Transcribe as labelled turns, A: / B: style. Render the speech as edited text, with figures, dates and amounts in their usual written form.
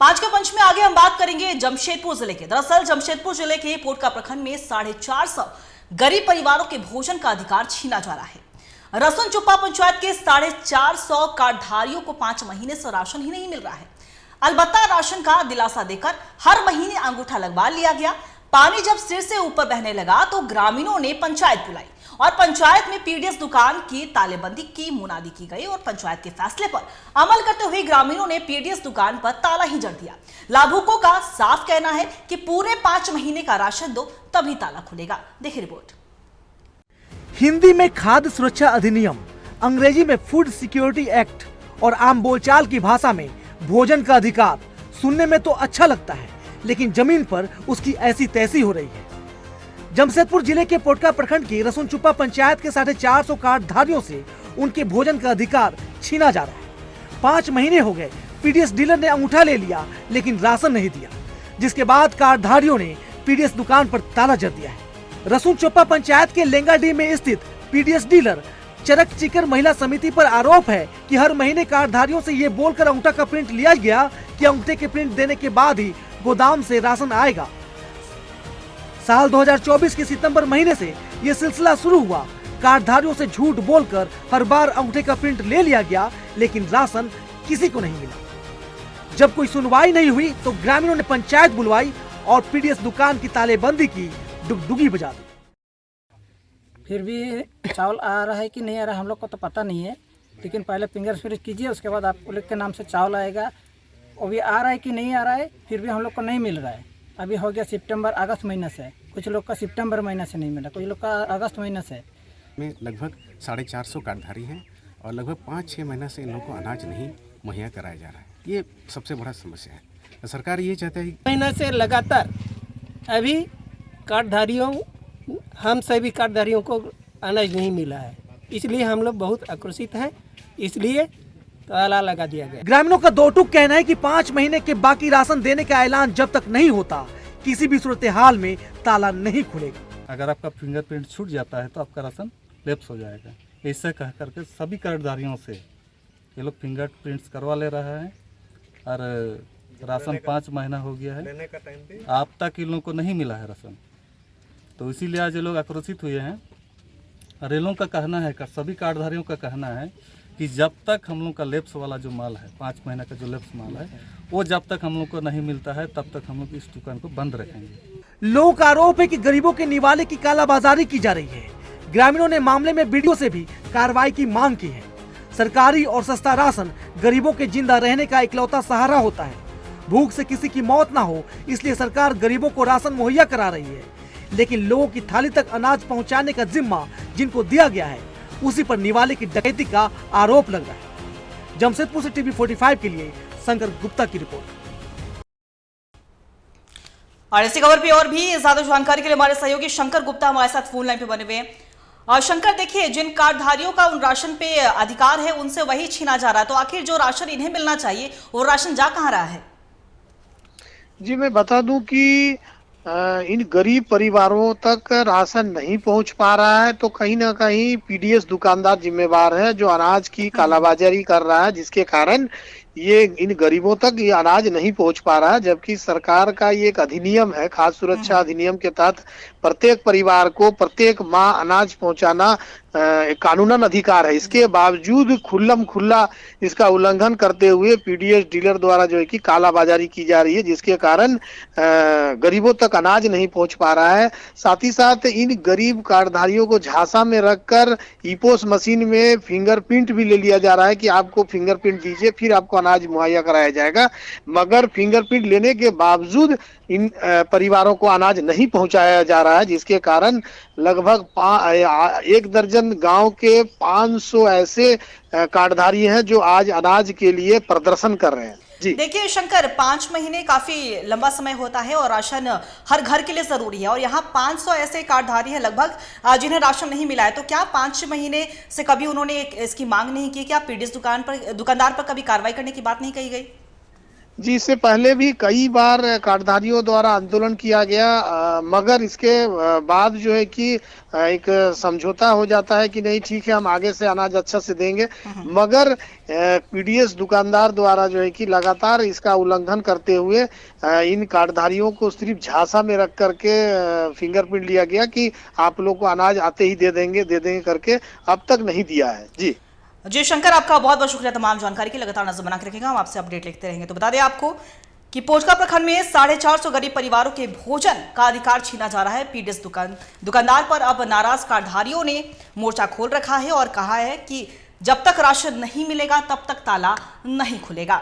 A: पांच के पंच में आगे हम बात करेंगे जमशेदपुर जिले के। दरअसल जमशेदपुर जिले के पोटका प्रखंड में 450 गरीब परिवारों के भोजन का अधिकार छीना जा रहा है। रसन चुप्पा पंचायत के 450 कार्डधारियों को 5 महीने से राशन ही नहीं मिल रहा है। अलबत्ता राशन का दिलासा देकर हर महीने अंगूठा लगवा लिया गया। पानी जब सिर से ऊपर बहने लगा तो ग्रामीणों ने पंचायत बुलाई और पंचायत में पीडीएस दुकान की तालेबंदी की मुनादी की गई और पंचायत के फैसले पर अमल करते हुए ग्रामीणों ने पीडीएस दुकान पर ताला ही जड़ दिया। लाभुकों का साफ कहना है कि पूरे 5 महीने का राशन दो तभी ताला खुलेगा। देखिए रिपोर्ट।
B: हिंदी में खाद्य सुरक्षा अधिनियम, अंग्रेजी में फूड सिक्योरिटी एक्ट और आम बोलचाल की भाषा में भोजन का अधिकार सुनने में तो अच्छा लगता है, लेकिन जमीन पर उसकी ऐसी तैसी हो रही है। जमशेदपुर जिले के पोटका प्रखंड की रसन चुप्पा पंचायत के 450 कार्डधारियों से उनके भोजन का अधिकार छीना जा रहा है। 5 महीने हो गए, पीडीएस डीलर ने अंगूठा ले लिया लेकिन राशन नहीं दिया, जिसके बाद कार्डधारियों ने पीडीएस दुकान पर ताला जड़ दिया है। रसन चुप्पा पंचायत के लेंगाडी में स्थित पीडीएस डीलर चरक चिकर महिला समिति पर आरोप है कि हर महीने कार्डधारियों से ये बोलकर अंगूठा का प्रिंट लिया गया कि अंगूठे के प्रिंट देने के बाद ही गोदाम से राशन आएगा। साल 2024 के सितंबर महीने से ये सिलसिला शुरू हुआ। कार्डधारियों से झूठ बोलकर हर बार अंगूठे का प्रिंट ले लिया गया, लेकिन राशन किसी को नहीं मिला। जब कोई सुनवाई नहीं हुई तो ग्रामीणों ने पंचायत बुलवाई और पीडीएस दुकान की तालेबंदी की डुगडुगी बजा दी।
C: फिर भी चावल आ रहा है कि नहीं आ रहा है हम लोग को तो पता नहीं है, लेकिन पहले फिंगर प्रिंट कीजिए, उसके बाद आप लोग के नाम से चावल आएगा। अभी आ रहा है कि नहीं आ रहा है, फिर भी हम लोग को नहीं मिल रहा है। अभी हो गया सितंबर अगस्त महीना से, कुछ लोग का सितंबर महीना से नहीं मिला, कुछ लोग का अगस्त महीना से।
D: में लगभग 450 कार्डधारी हैं और लगभग 5-6 महीना से इन लोगों को अनाज नहीं मुहैया कराया जा रहा है। ये सबसे बड़ा समस्या है। सरकार ये चाहता है
C: महीना से लगातार अभी कार्डधारियों, हम सभी कार्डधारियों को अनाज नहीं मिला है, इसलिए हम लोग बहुत आक्रोशित हैं, इसलिए ताला लगा दिया गया।
B: ग्रामीणों का दो टूक कहना है कि 5 महीने के बाकी राशन देने का ऐलान जब तक नहीं होता, किसी भी सूरत हाल में ताला नहीं खुलेगा।
E: अगर आपका फिंगरप्रिंट छूट जाता है तो आपका राशन लैप्स हो जाएगा। ऐसा कह करके सभी कार्डधारियों से ये लोग फिंगरप्रिंट्स करवा ले रहा है और राशन 5 महीना हो गया है, अब तक इन लोगों को नहीं मिला है राशन। तो इसीलिए आज ये लोग आक्रोशित हुए हैं। और इन लोगों का कहना है, सभी कार्डधारियों का कहना है कि जब तक हम लोग का लैप्स वाला जो माल है, 5 महीने का जो लैप्स माल है, वो जब तक हम लोग को नहीं मिलता है तब तक हम लोग इस दुकान को बंद रखेंगे।
B: लोगों का आरोप है कि गरीबों के निवाले की कालाबाजारी की जा रही है। ग्रामीणों ने मामले में बीडीओ से भी कार्रवाई की मांग की है। सरकारी और सस्ता राशन गरीबों के जिंदा रहने का इकलौता सहारा होता है। भूख से किसी की मौत ना हो, इसलिए सरकार गरीबों को राशन मुहैया करा रही है, लेकिन लोगों की थाली तक अनाज पहुंचाने का जिम्मा जिनको दिया गया है, उसी पर निवाले की डकैती का आरोप लग रहा है। जमशेदपुर से टीवी 45 के लिए शंकर गुप्ता की रिपोर्ट।
A: और इसी खबर पे और भी ज्यादा जानकारी के लिए हमारे सहयोगी शंकर गुप्ता हमारे साथ फोन लाइन पे बने हुए हैं। और शंकर, देखिए, जिन कार्डधारियों का उन राशन पे अधिकार है उनसे वही छीना जा रहा है, तो आखिर जो राशन इन्हें मिलना चाहिए वो राशन जा कहां रहा है?
F: जी, मैं बता दूं कि इन गरीब परिवारों तक राशन नहीं पहुंच पा रहा है, तो कहीं ना कहीं पीडीएस दुकानदार जिम्मेवार है जो अनाज की कालाबाजारी कर रहा है, जिसके कारण ये इन गरीबों तक ये अनाज नहीं पहुंच पा रहा है। जबकि सरकार का ये एक अधिनियम है, खाद्य सुरक्षा अधिनियम के तहत प्रत्येक परिवार को प्रत्येक माह अनाज पहुंचाना कानूनन अधिकार है। इसके बावजूद खुल्लम खुल्ला इसका उल्लंघन करते हुए पीडीएस डीलर द्वारा जो है कि कालाबाजारी की जा रही है, जिसके कारण गरीबों तक अनाज नहीं पहुंच पा रहा है। साथ ही साथ इन गरीब कार्डधारियों को झांसा में रखकर ईपोस मशीन में फिंगरप्रिंट भी ले लिया जा रहा है कि आपको फिंगरप्रिंट दीजिए फिर आपको अनाज मुहैया कराया जाएगा, मगर फिंगरप्रिंट लेने के बावजूद इन परिवारों को अनाज नहीं पहुंचाया जा रहा है, जिसके कारण लगभग 1 दर्जन गांव के 500 ऐसे कार्डधारी हैं जो आज अनाज के लिए प्रदर्शन कर रहे हैं। जी
A: देखिए शंकर, 5 महीने काफी लंबा समय होता है और राशन हर घर के लिए जरूरी है, और यहाँ 500 ऐसे कार्डधारी हैं लगभग जिन्हें राशन नहीं मिला है। तो क्या 5 महीने से कभी उन्होंने इसकी मांग नहीं की? क्या पीडीएस दुकानदार पर कभी कार्रवाई करने की बात नहीं कही गई?
F: जी, इससे पहले भी कई बार कार्डधारियों द्वारा आंदोलन किया गया, मगर इसके बाद जो है कि एक समझौता हो जाता है कि नहीं ठीक है हम आगे से अनाज अच्छा से देंगे, मगर पीडीएस दुकानदार द्वारा जो है कि लगातार इसका उल्लंघन करते हुए इन कार्डधारियों को सिर्फ झांसा में रख करके फिंगरप्रिंट लिया गया कि आप लोग को अनाज आते ही दे देंगे करके अब तक नहीं दिया है। जी
A: शंकर, आपका बहुत बहुत शुक्रिया तमाम जानकारी की। लगातार नजर बना के रखेंगे, हम आपसे अपडेट लेते रहेंगे। तो बता दें आपको कि पोचका प्रखंड में 450 गरीब परिवारों के भोजन का अधिकार छीना जा रहा है। पीडीएस दुकानदार पर अब नाराज कार्डधारियों ने मोर्चा खोल रखा है और कहा है कि जब तक राशन नहीं मिलेगा तब तक ताला नहीं खुलेगा।